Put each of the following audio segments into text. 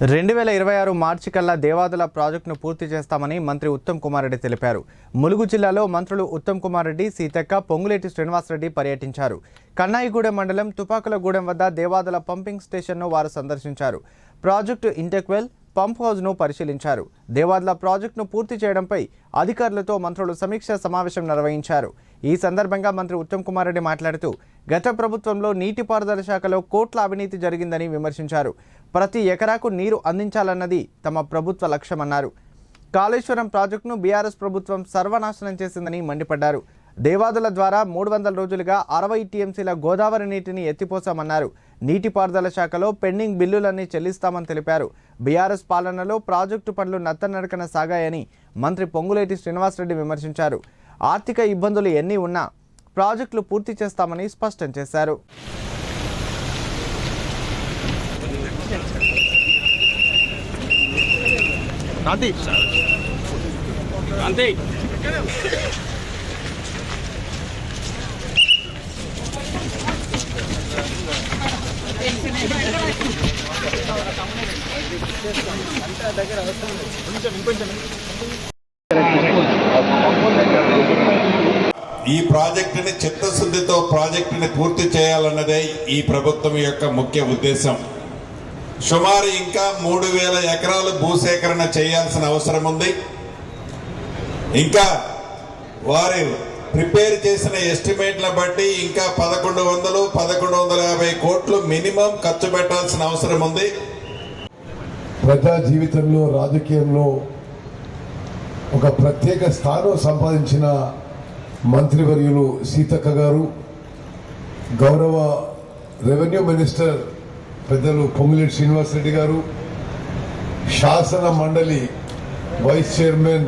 2026 మార్చి కల్లా దేవాదుల ప్రాజెక్టును పూర్తి చేస్తామని మంత్రి ఉత్తమ్ కుమార్ రెడ్డి తెలిపారు. ములుగు జిల్లాలో మంత్రులు ఉత్తమ్ కుమార్ రెడ్డి, సీతక్క, పొంగులేటి శ్రీనివాసరెడ్డి పర్యటించారు. కన్నాయిగూడెం మండలం తుపాకులగూడెం వద్ద దేవాదుల పంపింగ్ స్టేషన్ను వారు సందర్శించారు. ప్రాజెక్టు ఇంటెక్వెల్ పంప్ హౌస్ను పరిశీలించారు. దేవాదుల ప్రాజెక్టును పూర్తి చేయడంపై అధికారులతో మంత్రులు సమీక్ష సమావేశం నిర్వహించారు. ఈ సందర్భంగా మంత్రి ఉత్తమ్ కుమార్ రెడ్డి మాట్లాడుతూ గత ప్రభుత్వంలో నీటిపారుదల శాఖలో కోట్ల అవినీతి జరిగిందని విమర్శించారు. ప్రతి ఎకరాకు నీరు అందించాలన్నది తమ ప్రభుత్వ లక్ష్యమన్నారు. కాళేశ్వరం ప్రాజెక్టును బీఆర్ఎస్ ప్రభుత్వం సర్వనాశనం చేసిందని మండిపడ్డారు. దేవాదుల ద్వారా 300 రోజులుగా 60 టీఎంసీల గోదావరి నీటిని ఎత్తిపోసామన్నారు. నీటిపారుదల శాఖలో పెండింగ్ బిల్లులన్నీ చెల్లిస్తామని తెలిపారు. బీఆర్ఎస్ పాలనలో ప్రాజెక్టు పనులు నత్తనడకన సాగాయని మంత్రి పొంగులేటి శ్రీనివాసరెడ్డి విమర్శించారు. ఆర్థిక ఇబ్బందులు ఎన్ని ఉన్నా ప్రాజెక్టులు పూర్తి చేస్తామని స్పష్టం చేశారు. ఈ ప్రాజెక్టుని చిత్తశుద్ధితో ప్రాజెక్టుని పూర్తి చేయాలన్నదే ఈ ప్రభుత్వం యొక్క ముఖ్య ఉద్దేశం. సుమారు ఇంకా 3000 ఎకరాలు భూసేకరణ చేయాల్సిన అవసరం ఉంది. ఇంకా వారు ప్రిపేర్ చేసిన ఎస్టిమేట్ల బట్టి ఇంకా 1150 కోట్లు మినిమం ఖర్చు పెట్టాల్సిన అవసరం ఉంది. ప్రజా జీవితంలో, రాజకీయంలో ఒక ప్రత్యేక స్థానం సంపాదించిన మంత్రివర్యులు సీతక్క గారు, గౌరవ రెవెన్యూ మినిస్టర్ పెద్దలు పొంగులేటి శ్రీనివాసరెడ్డి గారు, శాసన మండలి వైస్ చైర్మన్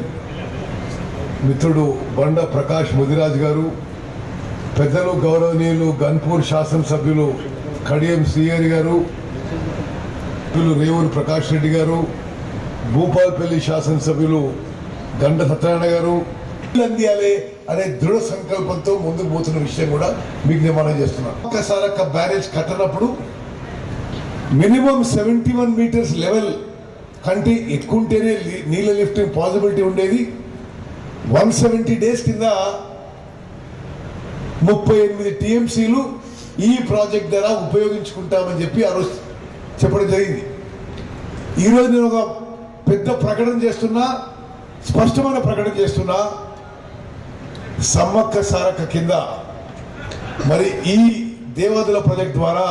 మిత్రుడు బండ ప్రకాష్ ముదిరాజ్ గారు, పెద్దలు గౌరవనీయులు గన్పూర్ శాసనసభ్యులు కడియం శ్రీహరి గారు, రేవూరు ప్రకాష్ రెడ్డి గారు, భూపాల్పల్లి శాసనసభ్యులు గండ సత్యనారాయణ గారు అందియాలి అనే దృఢ సంకల్పంతో ముందుకు పోతున్న విషయం కూడా మీకు నిర్మాణం చేస్తున్నాం. ఒక్కసారి బ్యారేజ్ కట్టినప్పుడు మినిమం 71 మీటర్స్ లెవెల్ కంటే ఎక్కుంటేనే నీళ్ళ లిఫ్టింగ్ పాసిబిలిటీ ఉండేది. 170 డేస్ కింద 38 టీఎంసీలు ఈ ప్రాజెక్ట్ ద్వారా ఉపయోగించుకుంటామని చెప్పి ఆ రోజు చెప్పడం జరిగింది. ఈరోజు నేను ఒక పెద్ద ప్రకటన చేస్తున్నా, స్పష్టమైన ప్రకటన చేస్తున్నా. సమ్మక్క సారక్క కింద మరి ఈ దేవాదుల ప్రాజెక్ట్ ద్వారా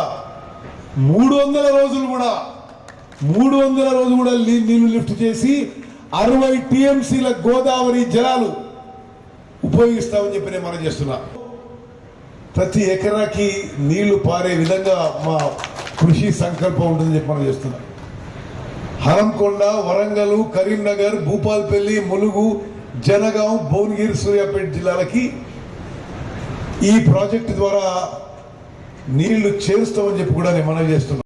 300 రోజులు కూడా నీళ్లు లిఫ్ట్ చేసి 60 టీఎంసీల గోదావరి జలాలు ఉపయోగిస్తామని చెప్పి నేను మనం చేస్తున్నా. ప్రతి ఎకరాకి నీళ్లు పారే విధంగా మా కృషి సంకల్పం ఉంటుందని చెప్పి మనం చేస్తున్నా. హరంకొండ, వరంగల్, కరీంనగర్, భూపాల్పల్లి, ములుగు, జనగాం, భువనగిరి, సూర్యాపేట జిల్లాలకి ఈ ప్రాజెక్టు ద్వారా నీళ్లు చేరుస్తామని చెప్పి కూడా నేను మనం చేస్తున్నా.